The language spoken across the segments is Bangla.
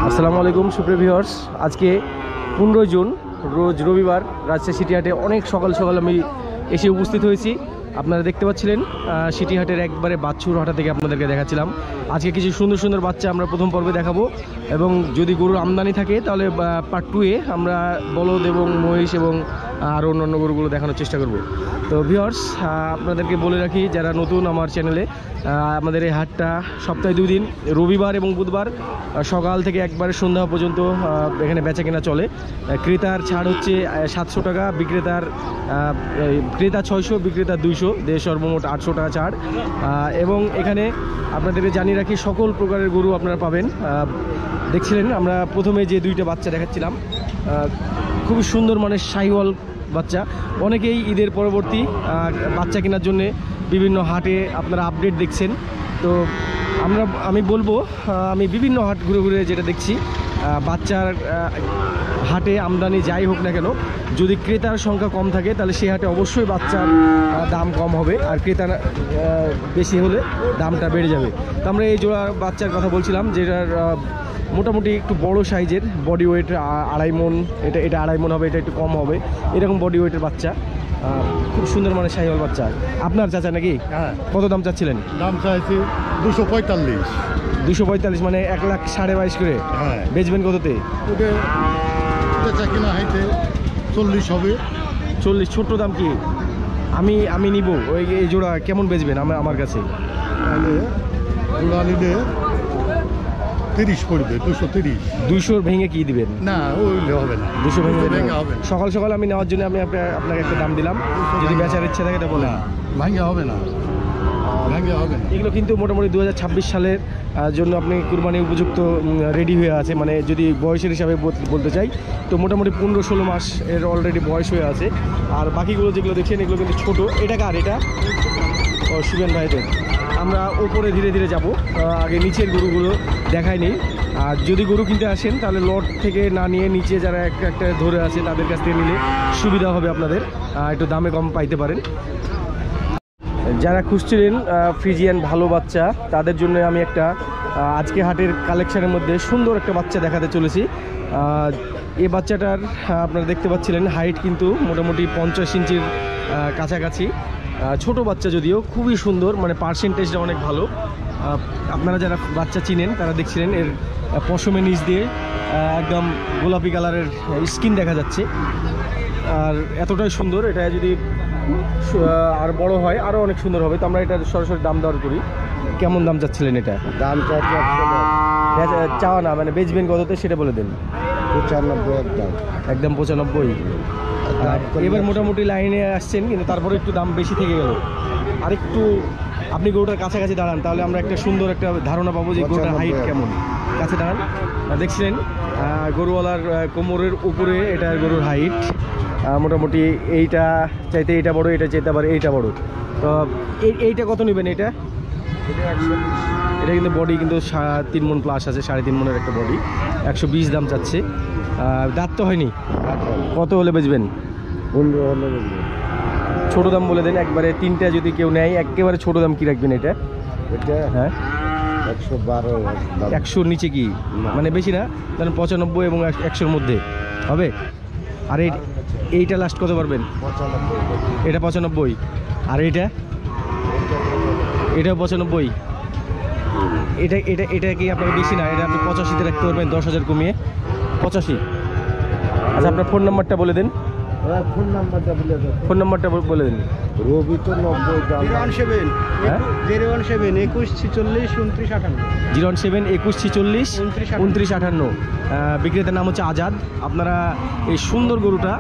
আসসালামু আলাইকুম সুপ্রিয় ভিউয়ার্স, আজকে 15 জুন রোজ রবিবার রাজশাহী সিটি হাটে অনেক সকাল সকাল আমি এসে উপস্থিত হয়েছি। আপনারা দেখতে পাচ্ছিলেন সিটি হাটের একবারে বাছুর হাটা থেকে আপনাদেরকে দেখাচ্ছিলাম। আজকে কিছু সুন্দর সুন্দর বাচ্চা আমরা প্রথম পর্বে দেখাবো, এবং যদি গরুর আমদানি থাকে তাহলে পার্ট 2-এ আমরা বলদ এবং মহিষ এবং আরও অন্যান্য গরুগুলো দেখানোর চেষ্টা করব। তো ভিউয়ার্স, আপনাদেরকে বলে রাখি যারা নতুন আমার চ্যানেলে, আমাদের এই হাটটা সপ্তাহে 2 দিন, রবিবার এবং বুধবার সকাল থেকে একবারে সন্ধ্যা পর্যন্ত এখানে বেচা কেনা চলে। ক্রেতার ছাড় হচ্ছে 700 টাকা, ক্রেতা 600, বিক্রেতা 200, দেশ সর্বমোট 800 টাকা ছাড়। এবং এখানে আপনাদেরকে জানিয়ে রাখি সকল প্রকারের গরু আপনারা পাবেন। দেখছিলেন আমরা প্রথমে যে 2টা বাচ্চা দেখাচ্ছিলাম, খুবই সুন্দর মানের শাহিওয়াল বাচ্চা। অনেকেই ঈদের পরবর্তী বাচ্চা কেনার জন্যে বিভিন্ন হাটে আপনারা আপডেট দেখছেন। তো আমি বলবো, আমি বিভিন্ন হাট ঘুরে ঘুরে যেটা দেখছি, বাচ্চার হাটে আমদানি যাই হোক না কেন, যদি ক্রেতার সংখ্যা কম থাকে তাহলে সেই হাটে অবশ্যই বাচ্চার দাম কম হবে, আর ক্রেতা বেশি হলে দামটা বেড়ে যাবে। তো আমরা এই জোড়া বাচ্চার কথা বলছিলাম, যেটার মোটামুটি একটু বড় সাইজের, বডি ওয়েট 2.5 মণ, এটা 2.5 মণ হবে, এটা একটু কম হবে, এরকম বডি ওয়েটের বাচ্চা, খুব সুন্দর মানে শাহিওয়াল বাচ্চা। আপনার চাচা নাকি? হ্যাঁ। কত দাম চাচ্ছিলেন? দাম চাইছি 245। 245 মানে 1,22,500 করে। হ্যাঁ। বেচবেন কততে? ওটা কিনা হাইতে 40 হবে। 40? ছোট্ট দাম কি? আমি নিব ওই এই জোড়া কেমন বেচবেন আমার কাছে? জোড়া নিলে 30 পড়বে। 230। 200 ভেঙে কি দিবেন? না, ওইলে হবে না। 200 ভেঙে হবে না। সকাল সকাল আমি নেওয়ার জন্য আমি আপনাকে একটা দাম দিলাম, যদি বেচার ইচ্ছা থাকে তা বলেন। ভাঙ্গা হবে না, ভাঙ্গা হবে না। এগুলো কিন্তু মোটামুটি 2026 সালের জন্য আপনি কুরবানি উপযুক্ত রেডি হয়ে আছে। মানে যদি বয়সের হিসাবে বলতে চাই তো মোটামুটি 15-16 মাস এর অলরেডি বয়স হয়ে আছে। আর বাকিগুলো যেগুলো দেখছেন এগুলো কিন্তু ছোটো। এটা কার? এটা শিবেন ভাইদের। আমরা ওপরে ধীরে ধীরে যাব, আগে নিচের গরুগুলো দেখাই নেই। আর যদি গরু কিনতে আসেন তাহলে লট থেকে না নিয়ে নিচে যারা একটা ধরে আছে তাদের কাছ থেকে নিলে সুবিধা হবে, আপনাদের একটু দামে কম পাইতে পারেন। যারা খুঁজছিলেন ফ্রিজিয়ান ভালো বাচ্চা, তাদের জন্য আমি একটা আজকে হাটের কালেকশানের মধ্যে সুন্দর একটা বাচ্চা দেখাতে চলেছি। এই বাচ্চাটার আপনারা দেখতে পাচ্ছিলেন হাইট কিন্তু মোটামুটি 50 ইঞ্চির কাছাকাছি। ছোট বাচ্চা যদিও খুবই সুন্দর, মানে পার্সেন্টেজটা অনেক ভালো। আপনারা যারা বাচ্চা চিনেন তারা দেখছিলেন এর পশমের নিচ দিয়ে একদম গোলাপি কালারের স্কিন দেখা যাচ্ছে, আর এতটাই সুন্দর। এটা যদি আর বড় হয় আরও অনেক সুন্দর হবে। তো আমরা এটা সরাসরি দাম দর করি। কেমন দাম চাচ্ছিলেন? এটা দাম চাওয়া না, মানে বেচবেন কততে সেটা বলে দেন। 95 একদম 95। এবার মোটামুটি লাইনে আসছেন, কিন্তু তারপরে একটু দাম বেশি থেকে গেল। আর একটু আপনি গরুটার কাছাকাছি দাঁড়ান, তাহলে আমরা একটা সুন্দর একটা ধারণা পাবো যে গরুটার হাইট কেমন। কাছে দাঁড়ান। দেখছিলেন গরুওয়ালার কোমরের উপরে এটা গরুর হাইট। মোটামুটি এইটা চাইতে এইটা বড়, এটা চাইতে আবার এইটা বড়। তো এইটা কত নেবেন? এটা কিন্তু বডি কিন্তু 3 মণ প্লাস আছে, 3.5 মণের একটা বডি। 120 দাম চাচ্ছে। দাঁত তো হয়নি। কত হলে বেচবেন? 15 হলে। ছোট দাম বলে দেন একবারে। 3টা যদি কেউ নেয়, একেবারে ছোট দাম কি রাখবেন? এটা হ্যাঁ 112। 100-র নিচে কি? মানে বেশি না, ধরেন 95 এবং 100-র মধ্যে হবে। আর এইটা লাস্ট কত পারবেন? 95। এটা 95। আর এটাও 95। এটা কি আপনার বেশি না? এটা আপনি 85-তে রাখতে পারবেন, 10,000 কমিয়ে 85। আচ্ছা, আপনার ফোন নাম্বারটা বলে দেন। ফোন নাম্বারটা বলে দিন। রবি তো 90 017 21 46 29 58। 017 21 46 29 58। বিক্রেতার নাম হচ্ছে আজাদ। আপনারা এই সুন্দর গরুটা,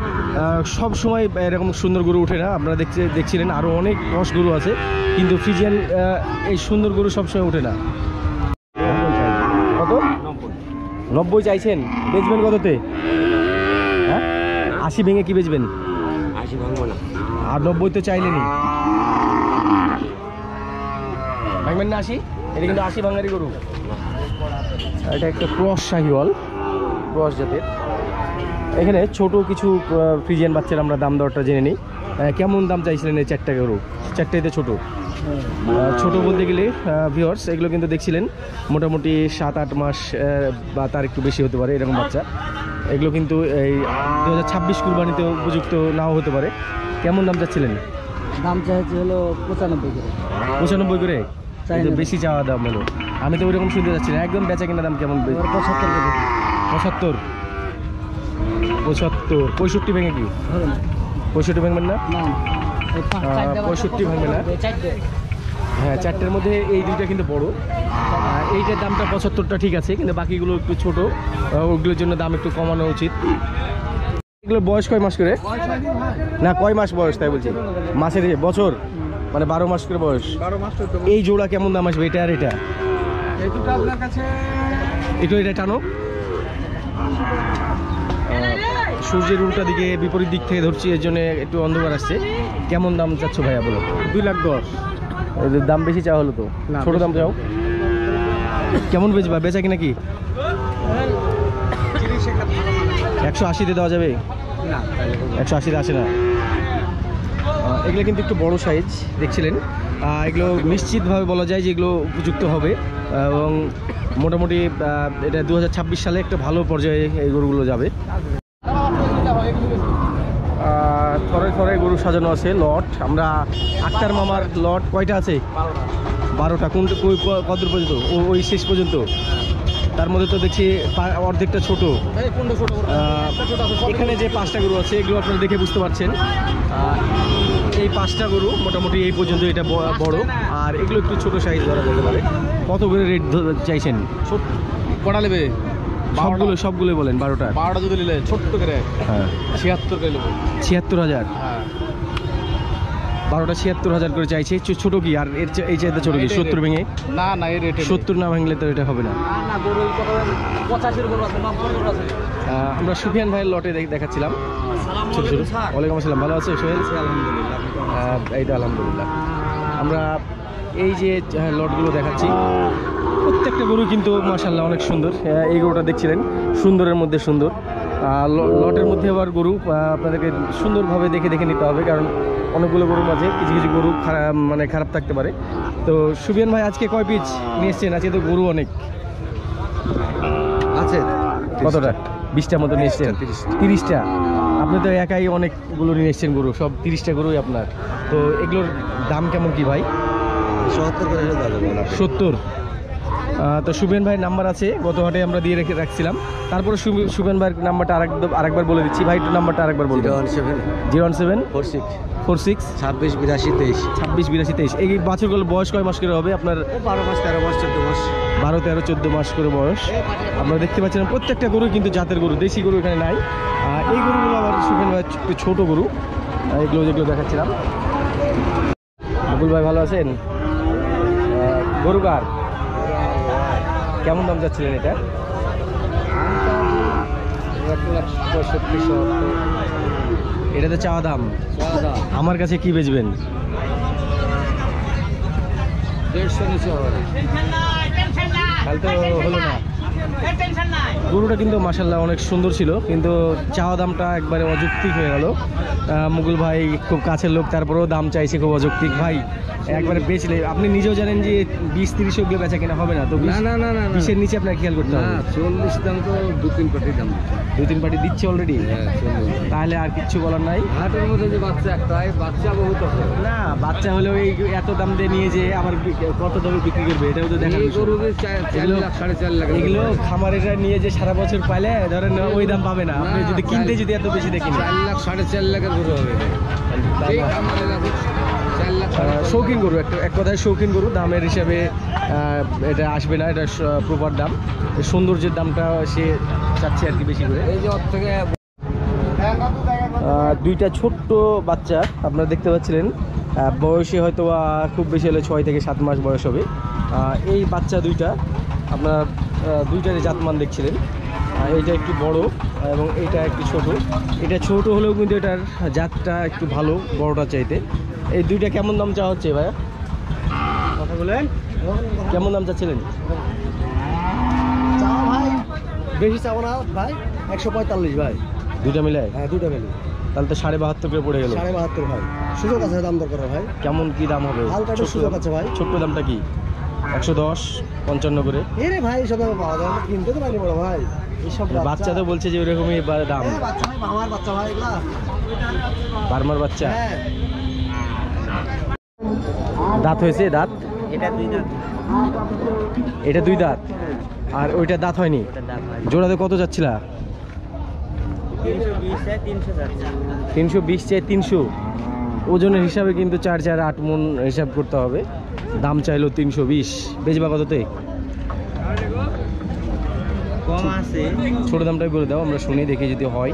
সব সময় এরকম সুন্দর গরু ওঠে না। আপনারা দেখছিলেন আরও অনেক ক্রস গরু আছে, কিন্তু ফ্রিজিয়ান এই সুন্দর গরু সবসময় ওঠে না। কত? 90 চাইছেন? বেচবেন কততে? হ্যাঁ 80 ভেঙে কি বেচবেন? 80 ভাঙবো না। আর 90 তো চাইলেনি, ভাঙবেন না 80? এটা কিন্তু 80 ভাঙারি গরু। এটা একটা ক্রস শাহিওয়াল, ক্রস জাতের। এখানে ছোট কিছু ফ্রিজিয়ান বাচ্চার আমরা দাম দরটা জেনে নিই। কেমন দাম চাইছিলেন এই 4টা গরু? 4টাইতে ছোট ছোট বলতে গেলে ভিউয়ার্স এগুলো কিন্তু দেখছিলেন মোটামুটি 7-8 মাস বা তার একটু বেশি হতে পারে এরকম বাচ্চা। এগুলো কিন্তু এই 2026 কুরবানিতে উপযুক্ত নাও হতে পারে। কেমন দাম চাচ্ছিলেন? দাম চাইছে হলো 95 করে। 95 করে? তো বেশি চাওয়া দাম হলো। আমি তো ওইরকম শুনতে যাচ্ছি না, একদম বেচা কিনা দাম কেমন? 75 করে। 75 65 ভেঙে কি? 65 ভাঙবেন না? 65 ভাঙবে না। হ্যাঁ, 4টের মধ্যে এই দুইটা কিন্তু বড়। এইটার দামটা 75টা ঠিক আছে, কিন্তু বাকিগুলো একটু ছোট, ওগুলোর জন্য দাম একটু কমানো উচিত। এগুলো বয়স কয় মাস করে? না, কয় মাস বয়স তাই বলছি? মাসের বছর মানে 12 মাস করে বয়স। 12 মাস। এই জোড়া কেমন দাম আসবে এটা আর এটা? এই দুটো আপনার কাছে একটু এটা টানো। সূর্যের উল্টা দিকে বিপরীত দিক থেকে ধরছি, এর জন্য একটু অন্ধকার আসছে। কেমন দাম চাচ্ছ ভাইয়া বলো? 2,10,000। ওদের দাম বেশি চাওয়া হলো তো, ছোট দাম চাও। কেমন বেচবা, বেচা কিনা কি? 180-তে দেওয়া যাবে? না, 180-তে আসে না। এগুলো কিন্তু একটু বড় সাইজ দেখছিলেন। এগুলো নিশ্চিতভাবে বলা যায় যে এগুলো উপযুক্ত হবে, এবং মোটামুটি এটা 2026 সালে একটা ভালো পর্যায়ে এই গরুগুলো যাবে। থরে থরে গরু সাজানো আছে লট। আমরা আক্তার মামার লট কয়টা আছে? 12টা। কতদূর পর্যন্ত? ওই শেষ পর্যন্ত। তার মধ্যে তো দেখছি অর্ধেকটা ছোট। এখানে যে 5টা গরু আছে এগুলো আপনারা দেখে বুঝতে পারছেন। এই 5টা গরু মোটামুটি এই পর্যন্ত, এটা বড়, আর এগুলো একটু ছোট সাইজ ধরা যেতে পারে। কত করে রেট চাইছেন? কটা নেবে? সবগুলো বলেন। 12টা যদি নিলে ছোট্ট করে। হ্যাঁ, 76 করে নেবো। 76,000। হ্যাঁ, 12টা 76,000 করে চাইছে। ছোট কি আর এই চাইতে ছোট কি? 70 ভেঙে? না না, এই রেটে 70 না ভাঙলে তো এটা হবে না। না, গরু 85 গরু আছে, 90 গরু আছে। আমরা সুফিয়ান ভাইয়ের লটে দেখাচ্ছিলাম ছোট ছোট। ওয়ালাইকুম আসসালাম, ভালো আছে সোহেল? আলহামদুলিল্লাহ। এই তো আলহামদুলিল্লাহ। আমরা এই যে লটগুলো দেখাচ্ছি, প্রত্যেকটা গরু কিন্তু মাশাআল্লাহ অনেক সুন্দর। এই গরুটা দেখছিলেন, সুন্দরের মধ্যে সুন্দর। লটের মধ্যে আবার গরু আপনাদেরকে সুন্দরভাবে দেখে নিতে হবে, কারণ অনেকগুলো গরুর মাঝে কিছু কিছু গরু খারাপ থাকতে পারে। তো সুফিয়ান ভাই আজকে কয় পিস নিয়ে এসছেন? আজকে তো গরু অনেক আছে। কতটা? 20টার মতো নিয়ে এসছেন? 30টা। আপনি তো একাই অনেকগুলো নিয়ে এসছেন গরু, সব 30টা গরুই আপনার। তো এগুলোর দাম কেমন কি ভাই? 70 করে 70। তো সুবেন ভাইয়ের নাম্বার আছে, গত হাটে আমরা দিয়ে রাখছিলাম। তারপরে সুবেন ভাইয়ের নাম্বারটা আরেকবার বলে দিচ্ছি। ভাই একটু নাম্বারটা আরেকবার বলবেন। 017 46 46 26 82 23। 26 82 23। এই বাছুরগুলোর বয়স কয় মাস করে হবে আপনার? 12 মাস 13 মাস 14 মাস। 12, 13, 14 মাস করে বয়স। আপনারা দেখতে পাচ্ছেন প্রত্যেকটা গরু কিন্তু জাতের গরু, দেশি গরু এখানে নাই। এই গরুগুলো আবার সুবেন ভাই একটু ছোট গরু, এগুলো যেগুলো দেখাচ্ছিলাম। মুকুল ভাই ভালো আছেন? গরু কার? কেমন দাম যাচ্ছিলেন এটা? 1,65,000। এটা তো চাওয়া দাম। আমার কাছে কি বেচবেন? 150 নিচে হবে না। তাহলে তো হলো না। গরুটা কিন্তু মাশাআল্লাহ অনেক সুন্দর ছিল, কিন্তু চাওয়া দামটা একবারে অযৌক্তিক হয়ে গেল। মুকুল ভাই খুব কাছের লোক, তারপরেও দাম চাইছে খুব অযৌক্তিক। ভাই একবারে বেচলে, আপনি নিজেও জানেন যে 20-30 ওগুলো বেচা কেনা হবে না। তো না না না না, 20-এর নিচে আপনার খেয়াল করতে হবে। 40 দাম তো 2-3 পাটি দাম। 2-3 পার্টি দিচ্ছে অলরেডি। হ্যাঁ, তাহলে আর কিচ্ছু বলার নাই। হাটের মধ্যে যে বাচ্চা একটাই, বাচ্চা বহুত আছে। না, বাচ্চা হলেও এই এত দাম দিয়ে নিয়ে যে আবার কত দামে বিক্রি করবে, এটাও তো দেখার বিষয়। গরু 4 লাখ 4.5 লাখ। এগুলো খামারেরা নিয়ে যে সারা বছর পাইলে ধরেন ওই দাম পাবে না। আপনি যদি কিনতে যদি এত বেশি দেখেন, 4 লাখ 4.5 লাখের গরু হবে। এই খামারের আছে 4 লাখ। শৌখিন গরু, এক কথায় শৌখিন গরু। দামের হিসাবে এটা আসবে না, এটা প্রপার দাম। সৌন্দর্যের দামটা সে চাচ্ছে আর কি বেশি করে। এই যে ওর থেকে দুইটা ছোট্ট বাচ্চা আপনারা দেখতে পাচ্ছিলেন, বয়সে হয়তো খুব বেশি হলে 6 থেকে 7 মাস বয়স হবে। এই বাচ্চা দুইটা আপনার দুইটারই জাতমান দেখছিলেন। এইটা একটু বড় এবং এইটা একটু ছোট। এটা ছোট হলেও কিন্তু এটার জাতটা একটু ভালো বড়টা চাইতে। এই দুইটা কেমন দাম চাওয়া হচ্ছে ভাইয়া? কথা বলেন, কেমন দাম চাচ্ছিলেন? চাও ভাই, বেশি চাও না ভাই, 145 ভাই। দুইটা মিলে? হ্যাঁ, দুটো মিলে। তাহলে তো 72.5 করে পড়ে গেল। 72.5 ভাই, সুযোগ আছে দাম দর করা ভাই। কেমন কি দাম হবে? হালকা একটু সুযোগ আছে ভাই। ছোট্ট দামটা কি? 110, 55 করে। এরে ভাই সব পাওয়া যায় না, কিনতে তো পারি বড় ভাই। এইসব বাচ্চা তো বলছে যে ওইরকমই দাম। বাচ্চা ভাই, আমার বাচ্চা ভাই এগুলা। বার্মার বাচ্চা। হ্যাঁ, দাঁত হয়েছে? দাঁত এটা 2 দাঁত। এটা 2 দাঁত, আর ওইটা দাঁত হয়নি। জোড়াতে কত যাচ্ছিলা? 320 চাই 300। ওজনের হিসাবে কিন্তু 4 4 8 মন হিসাব করতে হবে। দাম চাইলো 320। বেচবা কততে? কম আছে, ছোট দামটাই করে দাও, আমরা শুনি দেখি যদি হয়।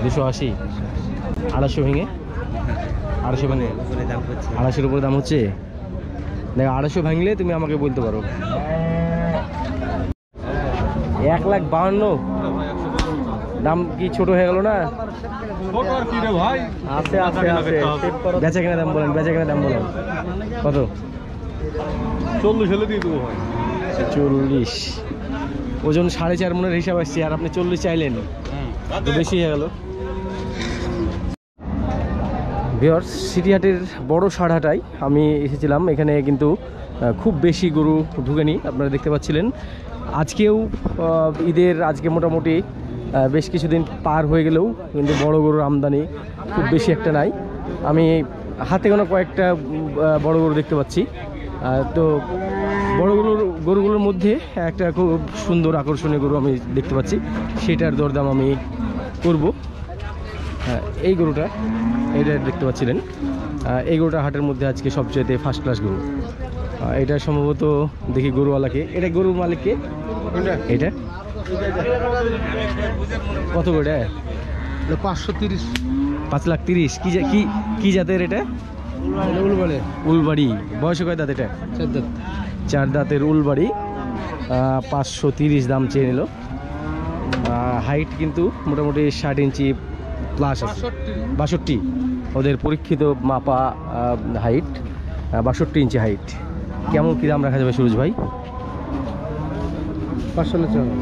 280, 250 ভেঙে 250 ভেঙে উপরে দাম হচ্ছে। 250-এর উপরে দাম হচ্ছে। দেখো 250 ভাঙলে তুমি আমাকে বলতে পারো। 1,52,000 দাম কি ছোট হয়ে গেল না? আছে আছে আছে। বেচা কেনা দাম বলেন, বেচা কেনা দাম বলেন কত? 40 হলে দিয়ে দেবো ভাই। 40। ওজন 4.5 মনের হিসাব আসছে, আর আপনি 40 চাইলেন, তো বেশি হয়ে গেল। ভিউয়ার্স, সিটিহাটের বড় সারহাটায় আমি এসেছিলাম। এখানে কিন্তু খুব বেশি গরু ঢুকেনি, আপনারা দেখতে পাচ্ছিলেন। আজকেও ঈদের আজকে মোটামুটি বেশ কিছুদিন পার হয়ে গেলেও কিন্তু বড় গরুর আমদানি খুব বেশি একটা নাই। আমি হাতে গোনা কয়েকটা বড় গরু দেখতে পাচ্ছি। তো গরুগুলোর মধ্যে একটা খুব সুন্দর আকর্ষণীয় গরু আমি দেখতে পাচ্ছি, সেটার দরদাম আমি করব। এই গরুটা, এটা দেখতে পাচ্ছিলেন, এই গরুটা হাটের মধ্যে আজকে সবচেয়ে ফার্স্ট ক্লাস গরু। এটা সম্ভবত দেখি গরুওয়ালাকে, এটা গরুর মালিককে, এটা কত করে? 530। 5,30,000। কি জাতের এটা? উলবাড়ি। বয়স কয় দাঁত এটা? 4 দাঁত। 4 দাঁতের উলবাড়ি। 530 দাম চেয়ে নিল। হাইট কিন্তু মোটামুটি 60 ইঞ্চি প্লাস আছে। 62 ওদের পরীক্ষিত মাপা হাইট, 62 ইঞ্চি হাইট। কেমন কী দাম রাখা যাবে সুরজ ভাই? 500 নিচে হবে।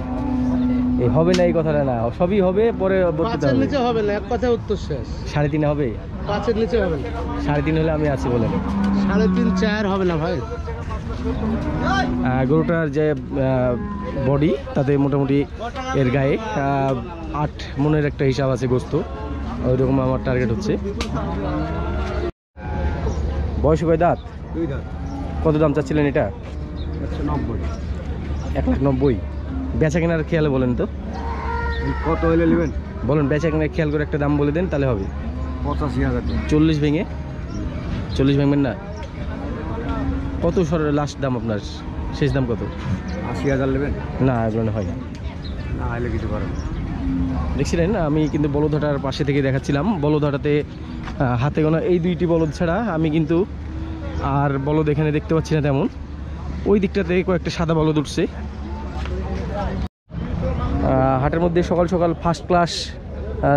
এই হবে না, এই কথাটা না, সবই হবে, পরে বলতে 5 এর নিচে হবে না, এক কথায় উত্তর শেষ। 3.5 হবে? 5 এর নিচে হবে না। 3.5 হলে আমি আছি বলেন। 3.5 4 হবে না ভাই। গরুটার যে বডি, তাতে মোটামুটি এর গায়ে 8 মনের একটা হিসাব আছে গোস্ত, ওইরকম আমার টার্গেট হচ্ছে। বয়স কয় দাঁত? 2 দাঁত। কত দাম চাচ্ছিলেন এটা? 190। 1,90,000। বেচা কেনার খেয়ালে বলেন তো, কত হলে নেবেন? বলেন বেচা কেনার খেয়াল করে একটা দাম বলে দেন, তাহলে হবে। 85,000। 40 ভেঙে? 40 ভাঙবেন না? কত লাস্ট দাম আপনার? শেষ দাম কত? 80,000 নেবেন? না, এগুলো হয় না। না হলে কিছু পারো। দেখছিলেন আমি কিন্তু বলদহাটার পাশে থেকে দেখাচ্ছিলাম। বলদহাটাতে হাতে গোনা এই 2টি বলদ ছাড়া আমি কিন্তু আর বলদ এখানে দেখতে পাচ্ছি না তেমন। ওই দিকটাতে কয়েকটা সাদা বলদ উঠছে। হাটের মধ্যে সকাল সকাল ফার্স্ট ক্লাস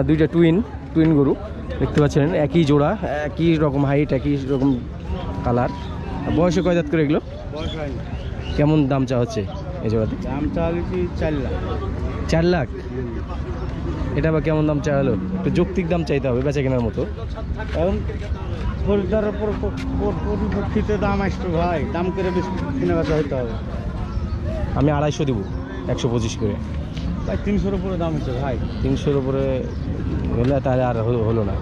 2টা টুইন গরু দেখতে পাচ্ছিলেন, একই জোড়া, একই রকম হাইট, একই রকম কালার। বয়সে কয় দাঁত করে এগুলো? কেমন দাম চা হচ্ছে এই জোড়াতে? দাম চাইলে কি 4 লাখ। 4 লাখ? এটা বা কেমন দাম চা হলো? একটু যৌক্তিক দাম চাইতে হবে বেচা কেনার মতো। এখন খরিদ্দারের পরিপ্রেক্ষিতে দাম আসবে ভাই, দাম করে বেশি কেনা বেচা হইতে হবে। আমি 250 দেবো, 125 করে। ভাই 300-এর উপরে দাম হচ্ছে ভাই। 300-এর উপরে হলে তাহলে আর হলো না,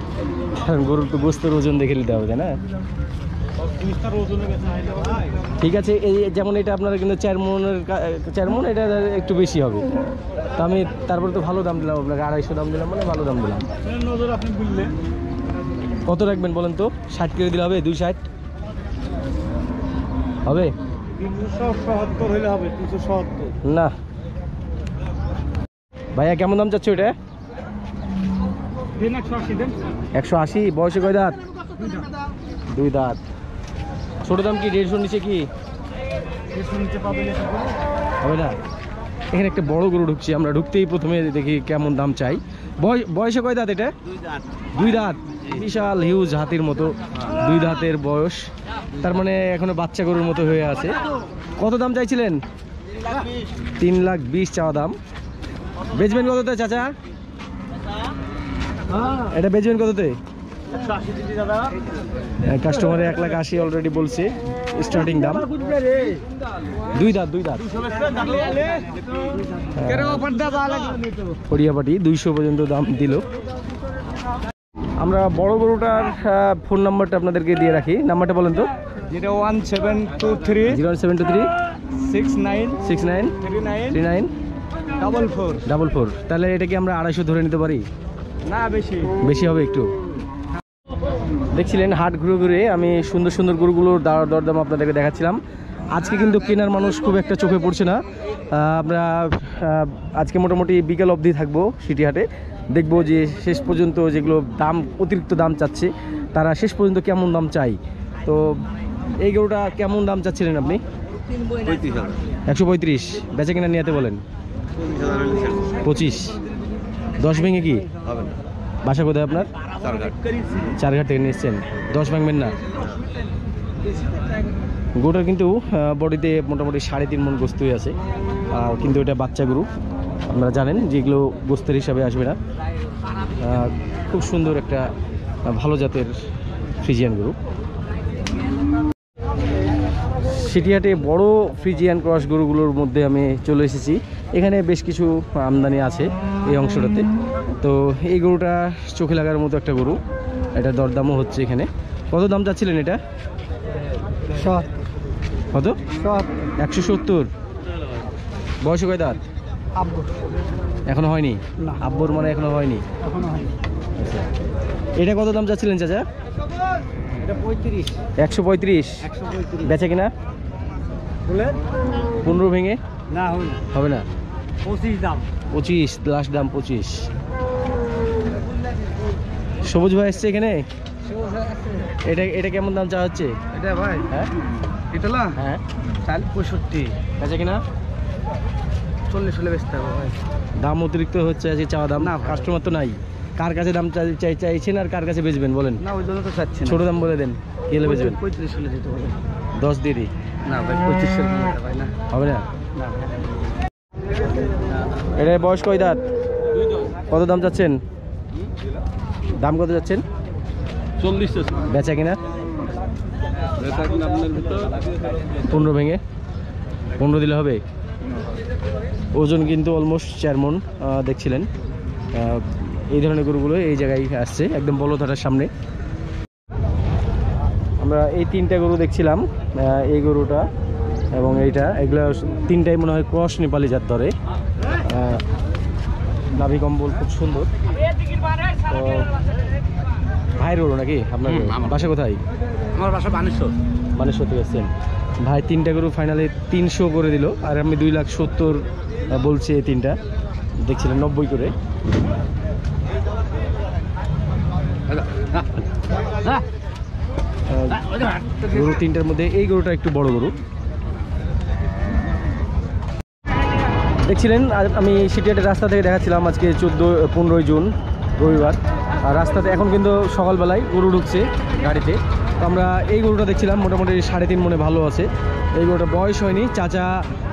কারণ গরুর তো গোস্তের ওজন দেখে নিতে হবে, তাই না? ঠিক আছে, এই যেমন এটা আপনারা কিন্তু 4 মন, এটা একটু বেশি হবে। তো আমি তারপরে তো ভালো দাম দিলাম আপনাকে, 250 দাম দিলাম, মানে ভালো দাম দিলাম। নজর আপনি বললেন কত রাখবেন বলেন তো? 60 করে দিলে হবে? 260 হবে? 377 হলে হবে। 377 না ভাইয়া, কেমন দাম চাচ্ছ এটা? 180। বয়সে কয় দাঁত? 2 দাঁত। ছোট দাম কি 150 নিচে? কি হবে না? এখানে একটা বড় গরু ঢুকছি আমরা, ঢুকতেই প্রথমে দেখি কেমন দাম চাই। বয়সে কয় দাঁত এটা? 2 দাঁত। বিশাল হিউজ হাতির মতো 2 দাঁতের বয়স, তার মানে এখনো বাচ্চা গরুর মতো হয়ে আছে। কত দাম চাইছিলেন? 3,20,000 চাওয়া দাম। বেচবেন কততে চাচা? এটা বেচবেন কততে? কাস্টমারে 1,80,000 অলরেডি বলছে স্টার্টিং দাম। দুই দাঁত হরিয়াপাটি 200 পর্যন্ত দাম দিল। আমরা বড় গরুটার ফোন নাম্বারটা আপনাদেরকে দিয়ে রাখি, নাম্বারটা বলেন তো। 01723 01723 69 69 39 39 44। 44। তাহলে এটা কি আমরা 250 ধরে নিতে পারি? না, বেশি হবে একটু। দেখছিলেন হাট ঘুরে ঘুরে আমি সুন্দর সুন্দর গরুগুলোর দরদাম আপনাদেরকে দেখাচ্ছিলাম। আজকে কিন্তু কেনার মানুষ খুব একটা চোখে পড়ছে না। আমরা আজকে মোটামুটি বিকেল অবধি থাকবো সিটি হাটে, দেখবো যে শেষ পর্যন্ত যেগুলো দাম অতিরিক্ত দাম চাচ্ছে তারা শেষ পর্যন্ত কেমন দাম চাই। তো এই গরুটা কেমন দাম চাচ্ছিলেন আপনি? 135। বেচা কিনা নিয়ে বলেন 25। 10 ভেঙে কি হবে? বাসা কোথায় আপনার? চারঘাট থেকে নিচ্ছেন, 10 ভাঙবেন না। গরুটার কিন্তু বডিতে মোটামুটি 3.5 মণ গোস্ত হয়ে আছে, কিন্তু এটা বাচ্চা গরু, আপনারা জানেন যেগুলো গোস্তের হিসাবে আসবে না। খুব সুন্দর একটা ভালো জাতের ফ্রিজিয়ান গরু। সিটিহাটে বড় ফ্রিজিয়ান ক্রস গরুগুলোর মধ্যে আমি চলে এসেছি। এখানে বেশ কিছু আমদানি আছে এই অংশটাতে। তো এই গরুটা চোখে লাগার মতো একটা গরু, এটা দরদামও হচ্ছে। এখানে কত দাম চাচ্ছিলেন এটা? কত? 170। বয়স কয় দাঁত? এখনো হয়নি? আব্বুর মানে এখনো হয়নি। আচ্ছা, এটা কত দাম চাচ্ছিলেন চাচা? 135। বেচা কিনা 15 ভেঙে না হবে না? 25 দাম। 25 লাস্ট দাম 25। সবুজ ভাই এসছে এখানে। এটা কেমন দাম চা হচ্ছে? এটা ভাই, হ্যাঁ এটা না, হ্যাঁ 65। বেচা কিনা 40 হলে বেচতে হবে ভাই। দাম অতিরিক্ত হচ্ছে আজকে চাওয়া দাম। না, কাস্টমার তো নাই। কার কাছে দাম চাইছেন আর কার কাছে বেচবেন বলেন? না, ওই জন্য তো চাচ্ছি না। ছোট দাম বলে দেন, কি হলে বেচবেন? 35 হলে দিতে হবে। 10 দিয়ে দিই। না ভাই, 25 এর কম ভাই না। হবে না? না ভাই। এটা বয়স কয় দাঁত? কত দাম চাচ্ছেন? দাম কত যাচ্ছেন? 40। বেচা কিনা আপনার ভিতর 15 ভেঙে 15 দিলে হবে। ওজন কিন্তু অলমোস্ট 4 মণ দেখছিলেন। এই ধরনের গরুগুলো এই জায়গায় আসছে একদম বলধাটার সামনে। আমরা এই 3টা গরু দেখছিলাম, এই গরুটা এবং এইটা, এগুলো 3টাই মনে হয় ক্রস নেপালি জাত ধরে। নাভি কম্বল খুব সুন্দর। তো ভাইয়ের গরু নাকি আপনার? বাসা কোথায়? আমার বাসা বানেশ্বর থেকে এসছেন। ভাই 3টা গরু ফাইনালি 300 করে দিল, আর আমি 2,70,000 বলছি। এই 3টা দেখছিলেন 90 করে। গরু 3টার মধ্যে এই গরুটা একটু বড় গরু দেখছিলেন। আমি সিটিহাটের রাস্তা থেকে দেখাচ্ছিলাম আজকে 15 জুন রবিবার। আর রাস্তাতে এখন কিন্তু সকালবেলায় গরু ঢুকছে গাড়িতে। তো আমরা এই গরুটা দেখছিলাম, মোটামুটি 3.5 মণে ভালো আছে। এই গরুটা বয়স হয়নি। চাচা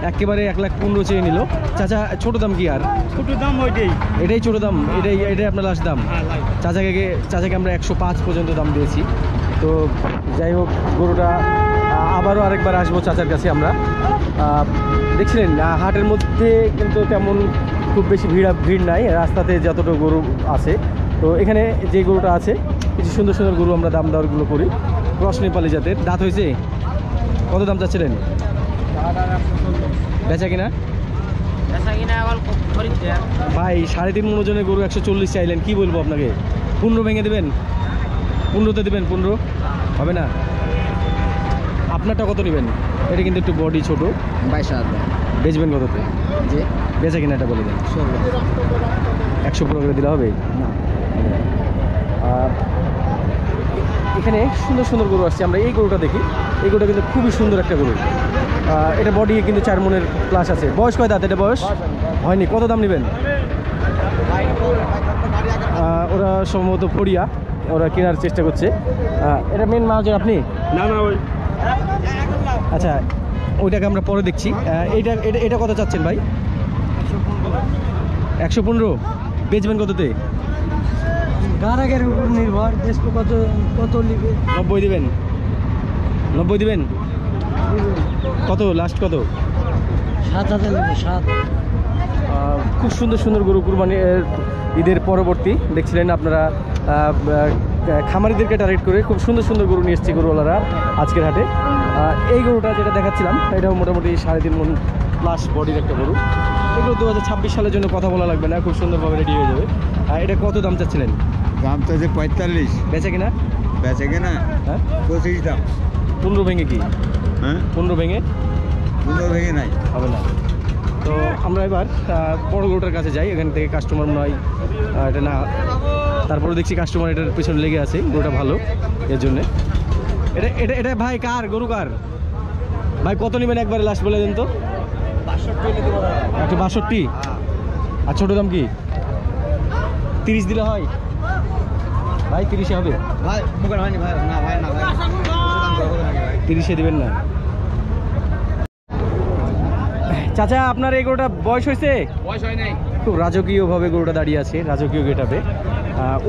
একেবারে 1,15,000 চেয়ে নিল। চাচা ছোটো দাম কি? আর ছোট দাম ওইটাই, এটাই ছোটো দাম, এটাই আপনার লাস্ট দাম। চাচাকে আমরা 105 পর্যন্ত দাম দিয়েছি। তো যাই হোক, গরুটা আবারও আরেকবার আসবো চাচার কাছে আমরা। দেখছিলেন হাটের মধ্যে কিন্তু তেমন খুব বেশি ভিড় নাই, রাস্তাতে যতটুকু গরু আছে। তো এখানে যে গরুটা আছে, কিছু সুন্দর সুন্দর গরু আমরা দাম দরগুলো করি। ক্রস নেপালি জাতের, দাঁত হয়েছে। কত দাম চাচ্ছিলেন? বেচা কিনা ভাই 3.5 মণ ওজনের গরু 140 চাইলেন, কি বলবো আপনাকে? 15 ভেঙে দেবেন? 15তে দেবেন? 15 হবে না? আপনারটা কত নেবেন? এটা কিন্তু একটু বডি ছোট। 22,000। বেচবেন কততে? যে বেচা কিনা এটা বলে দেন। 115 করে দিলে হবে না। এখানে সুন্দর সুন্দর গরু আসছে। আমরা এই গরুটা দেখি। এই গরুটা কিন্তু খুবই সুন্দর একটা গরু। এটা বডি কিন্তু 4 মণের প্লাস আছে। বয়স কয় দাঁত? এটা বয়স হয়নি। কত দাম নেবেন? ওরা সম্ভবত ফড়িয়া, ওরা কেনার চেষ্টা করছে। এটা মেন মাহাজন আপনি? না না, ওই আচ্ছা, ওইটাকে আমরা পরে দেখছি। এটা কত চাচ্ছেন ভাই? 115। বেচবেন কততে? গ্রাহকের উপর নির্ভর, দেখবো কত কত নিবে। 90 দিবেন? 90 দিবেন? কত লাস্ট কত? 7,000 নেবে, 7। খুব সুন্দর সুন্দর গরু কুরবানি ঈদের পরবর্তী দেখছিলেন আপনারা খামারিদেরকে টার্গেট করে খুব সুন্দর সুন্দর গরু নিয়ে এসছে গরুওয়ালারা আজকের হাটে। এই গরুটা যেটা দেখাচ্ছিলাম এটাও মোটামুটি 3.5 মণ প্লাস বডির একটা গরু। এগুলো 2026 সালের জন্য কথা বলা লাগবে না, খুব সুন্দরভাবে রেডি হয়ে যাবে। এটা কত দাম চাচ্ছিলেন? দাম তো যে 45। বেচে কিনা? বেচে কিনা হ্যাঁ 25 দাম। 15 ভেঙে কি? হ্যাঁ 15 ভেঙে 15 ভেঙে নাই হবে না। তো আমরা এবার বড় গরুটার কাছে যাই, এখান থেকে কাস্টমার নয় এটা না, তারপরে দেখছি কাস্টমার এটার পিছনে লেগে আছে, গরুটা ভালো এর জন্যে। এটা এটা এটা ভাই কার গরু কার ভাই? কত নেবেন একবারে লাস্ট বলে দেন তো। 62। আর ছোটো দাম কি 30 দিলে হয় ভাই? 30-এ হবে ভাই? মুখের হয়নি ভাই, না ভাই না ভাই, 30-এ দেবেন না? চাচা আপনার এই গরুটা বয়স হয়েছে? বয়স হয় নাই। খুব রাজকীয়ভাবে গরুটা দাঁড়িয়ে আছে, রাজকীয় গেটাপে।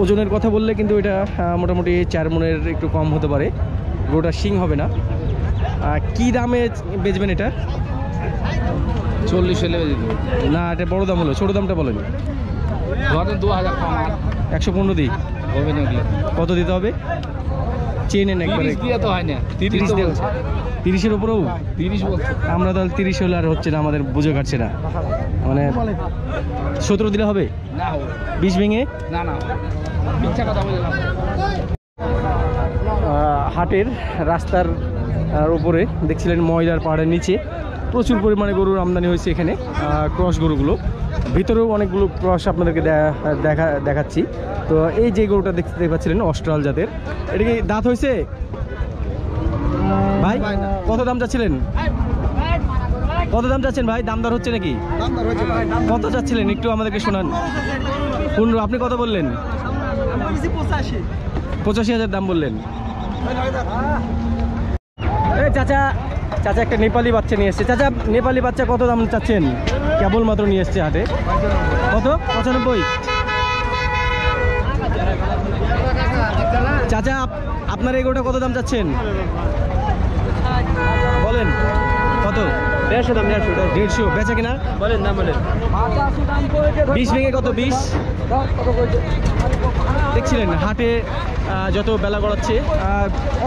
ওজনের কথা বললে কিন্তু এটা মোটামুটি 4 মণের একটু কম হতে পারে। গরুটা শিং হবে না। কি দামে বেচবেন এটা? 40 হলে বেজে দেবো। না এটা বড় দাম হলো, ছোটো দামটা বলেন। ধরেন 2000 কম 115 দিই। হবে না। কত দিতে হবে? চেয়ে নেন একবারে। 30 দিয়ে তো হয় না, 30 দিয়ে 30-এর উপরেও? 30 বলছে। আমরা তাহলে 30 হলে আর হচ্ছে না, আমাদের বুঝে কাটছে না। মানে 17 দিলে হবে? না হবে 20 ভেঙে? না না, মিথ্যা কথা বললাম। হাটের রাস্তার উপরে দেখছিলেন ময়দার পাহাড়ের নিচে প্রচুর পরিমাণে গরুর আমদানি হয়েছে এখানে। ক্রস গরুগুলো ভিতরেও অনেকগুলো ক্রস আপনাদেরকে দেখাচ্ছি। তো এই যে গরুটা দেখতে পাচ্ছিলেন অস্ট্রাল জাতের, এটা কি দাঁত হয়েছে ভাই? কত দাম চাচ্ছিলেন? কত দাম চাচ্ছেন ভাই? দাম দর হচ্ছে নাকি? কত চাচ্ছিলেন একটু আমাদেরকে শোনান। 15। আপনি কত বললেন? 85,000 দাম বললেন। এই চাচা, চাচা একটা নেপালি বাচ্চা নিয়ে এসছে। চাচা নেপালি বাচ্চা কত দাম চাচ্ছেন? কেবলমাত্র নিয়ে এসছে হাটে। কত? 95। চাচা আপনার এই গরুটা কত দাম চাচ্ছেন বলেন? কত? 150 দাম। 150 বেচা কিনা বলেন, না বলেন। 20 ভেঙে কত? 20 দেখছিলেন হাটে যত বেলা গড়াচ্ছে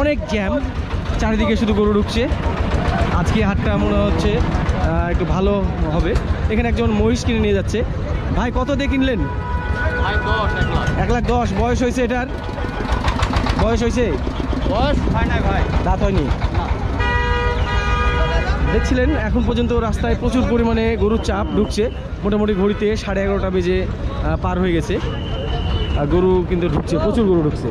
অনেক জ্যাম, চারিদিকে শুধু গরু ঢুকছে। আজকে হাটটা মনে হচ্ছে একটু ভালো হবে। এখানে একজন মহিষ কিনে নিয়ে যাচ্ছে। ভাই কত দিয়ে কিনলেন? 1,10,000। বয়স হয়েছে এটার? বয়স হয়েছে? বয়স হয় না ভাই, দাঁত হয়নি। দেখছিলেন এখন পর্যন্ত রাস্তায় প্রচুর পরিমাণে গরুর চাপ ঢুকছে। মোটামুটি ঘড়িতে 11:30 বেজে পার হয়ে গেছে। গরু কিন্তু ঢুকছে, প্রচুর গরু ঢুকছে।